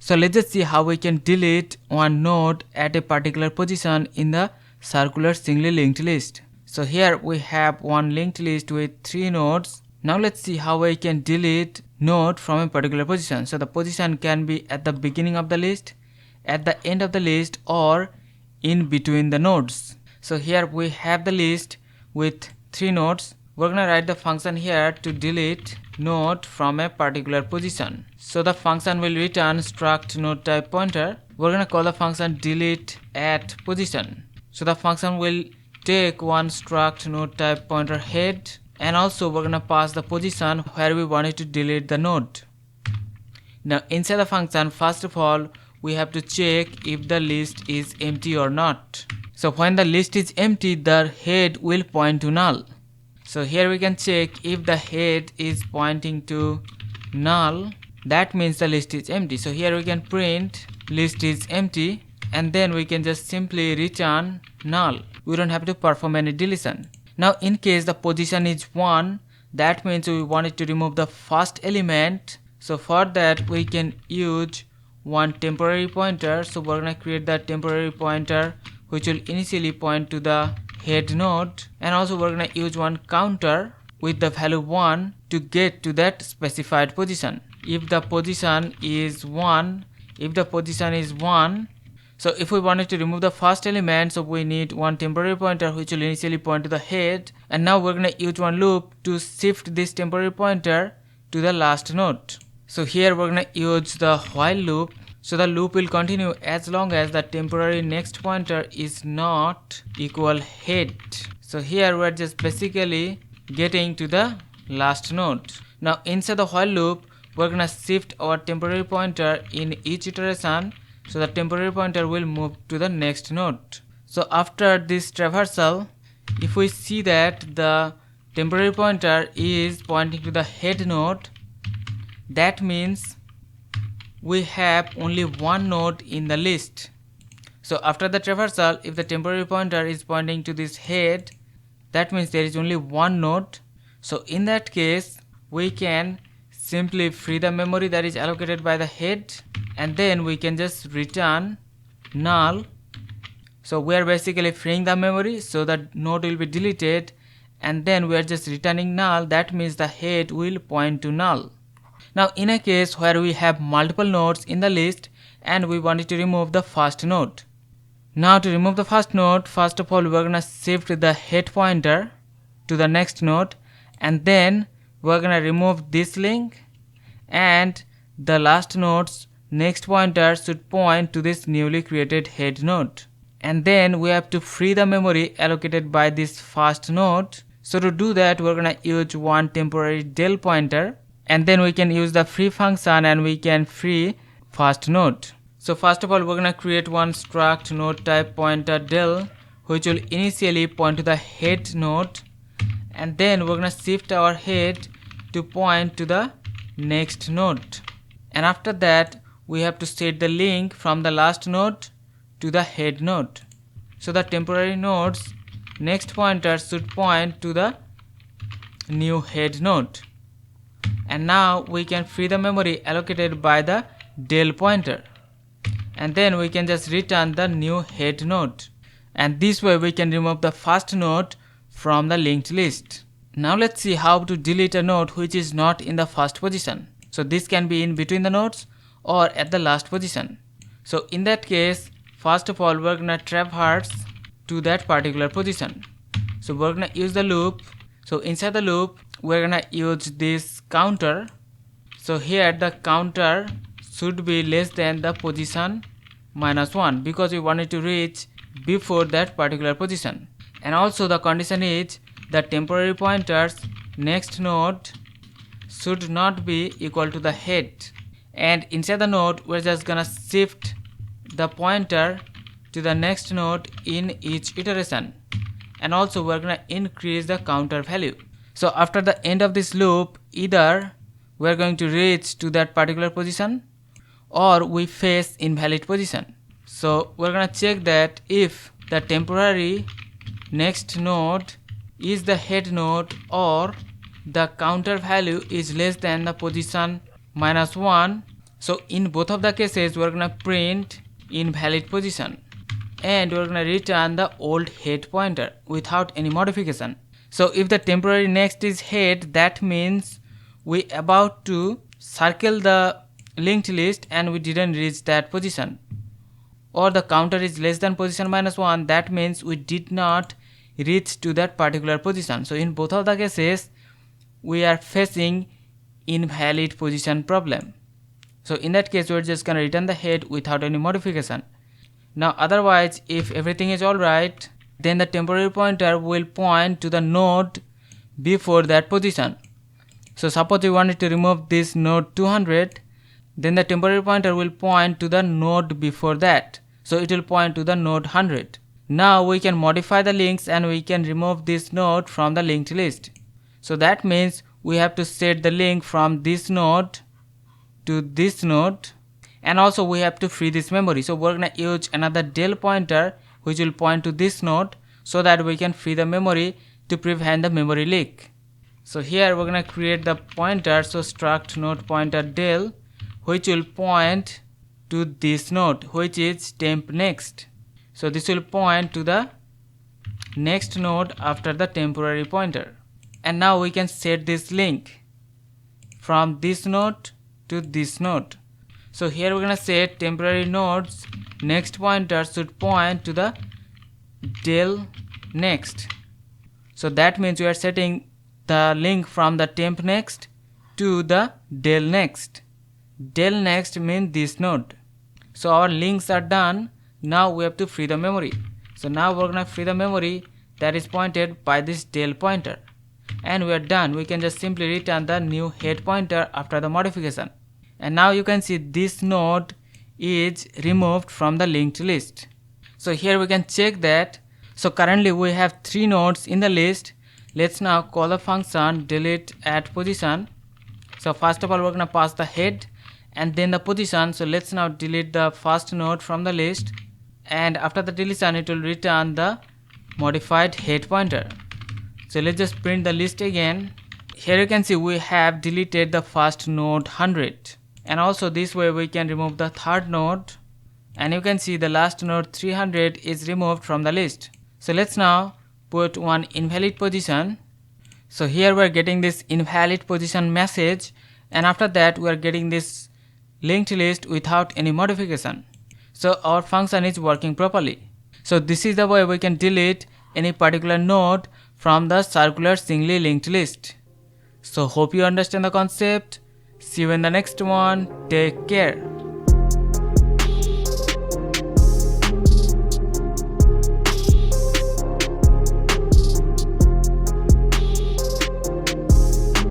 So let's just see how we can delete one node at a particular position in the circular singly linked list. So here we have one linked list with 3 nodes. Now let's see how we can delete node from a particular position. So the position can be at the beginning of the list, at the end of the list, or in between the nodes. So here we have the list with 3 nodes. We're gonna write the function here to delete node from a particular position. So the function will return struct node type pointer. We're gonna call the function delete at position. So the function will take one struct node type pointer head, and also we're gonna pass the position where we wanted to delete the node. Now inside the function, first of all, we have to check if the list is empty or not. So when the list is empty, the head will point to null. So here we can check if the head is pointing to null, that means the list is empty. So here we can print list is empty, and then we can just simply return null. We don't have to perform any deletion. Now in case the position is 1, that means we wanted to remove the first element. So for that we can use one temporary pointer. So we're gonna create that temporary pointer which will initially point to the head node, and also we're gonna use one counter with the value 1 to get to that specified position. If the position is 1, so if we wanted to remove the first element, so we need one temporary pointer which will initially point to the head, and now we're gonna use one loop to shift this temporary pointer to the last node. So here we're gonna use the while loop. So the loop will continue as long as the temporary next pointer is not equal head. So here we're just basically getting to the last node. Now inside the while loop, we're gonna shift our temporary pointer in each iteration, so the temporary pointer will move to the next node. So after this traversal, if we see that the temporary pointer is pointing to the head node, that means we have only one node in the list. So after the traversal, if the temporary pointer is pointing to this head, that means there is only one node. So in that case, we can simply free the memory that is allocated by the head, and then we can just return null. So we are basically freeing the memory, so that node will be deleted, and then we are just returning null. That means the head will point to null. Now in a case where we have multiple nodes in the list and we wanted to remove the first node. Now to remove the first node, first of all we're gonna shift the head pointer to the next node, and then we're gonna remove this link, and the last node's next pointer should point to this newly created head node. And then we have to free the memory allocated by this first node. So to do that, we're gonna use one temporary del pointer, and then we can use the free function and we can free first node. So first of all, we're gonna create one struct node type pointer del, which will initially point to the head node, and then we're gonna shift our head to point to the next node. And after that, we have to set the link from the last node to the head node. So the temporary node's next pointer should point to the new head node. And now we can free the memory allocated by the del pointer, and then we can just return the new head node, and this way we can remove the first node from the linked list. Now let's see how to delete a node which is not in the first position. So this can be in between the nodes or at the last position. So in that case, first of all we're gonna traverse to that particular position. So we're gonna use the loop. So inside the loop, we're gonna use this counter. So here the counter should be less than the position -1, because we wanted to reach before that particular position. And also the condition is the temporary pointer's next node should not be equal to the head. And inside the node, we're just gonna shift the pointer to the next node in each iteration. And also we're gonna increase the counter value. So after the end of this loop, either we're going to reach to that particular position or we face invalid position. So we're gonna check that if the temporary next node is the head node or the counter value is less than the position -1. So in both of the cases, we're gonna print invalid position and we're gonna return the old head pointer without any modification. So if the temporary next is head, that means we about to circle the linked list and we didn't reach that position. Or the counter is less than position -1, that means we did not reach to that particular position. So in both of the cases, we are facing invalid position problem. So in that case, we're just gonna return the head without any modification. Now otherwise, if everything is alright, then the temporary pointer will point to the node before that position. So suppose we wanted to remove this node 200, then the temporary pointer will point to the node before that. So it will point to the node 100. Now we can modify the links and we can remove this node from the linked list. So that means we have to set the link from this node to this node, and also we have to free this memory. So we're gonna use another del pointer which will point to this node so that we can free the memory to prevent the memory leak. So here we're gonna create the pointer, so struct node pointer del, which will point to this node which is temp next. So this will point to the next node after the temporary pointer. And now we can set this link from this node to this node. So here we're gonna set temporary nodes next pointer should point to the del next. So that means we are setting the link from the temp next to the del next. Del next means this node. So our links are done. Now we have to free the memory. So now we're gonna free the memory that is pointed by this del pointer. And we are done. We can just simply return the new head pointer after the modification. And now you can see this node is removed from the linked list. So here we can check that. So currently we have 3 nodes in the list. Let's now call the function delete at position. So first of all, we're gonna pass the head and then the position. So let's now delete the first node from the list, and after the deletion it will return the modified head pointer. So let's just print the list again. Here you can see we have deleted the first node 100, and also this way we can remove the third node, and you can see the last node 300 is removed from the list. So let's now put one invalid position. So here we are getting this invalid position message, and after that we are getting this linked list without any modification. So our function is working properly. So this is the way we can delete any particular node from the circular singly linked list. So hope you understand the concept. See you in the next one. Take care.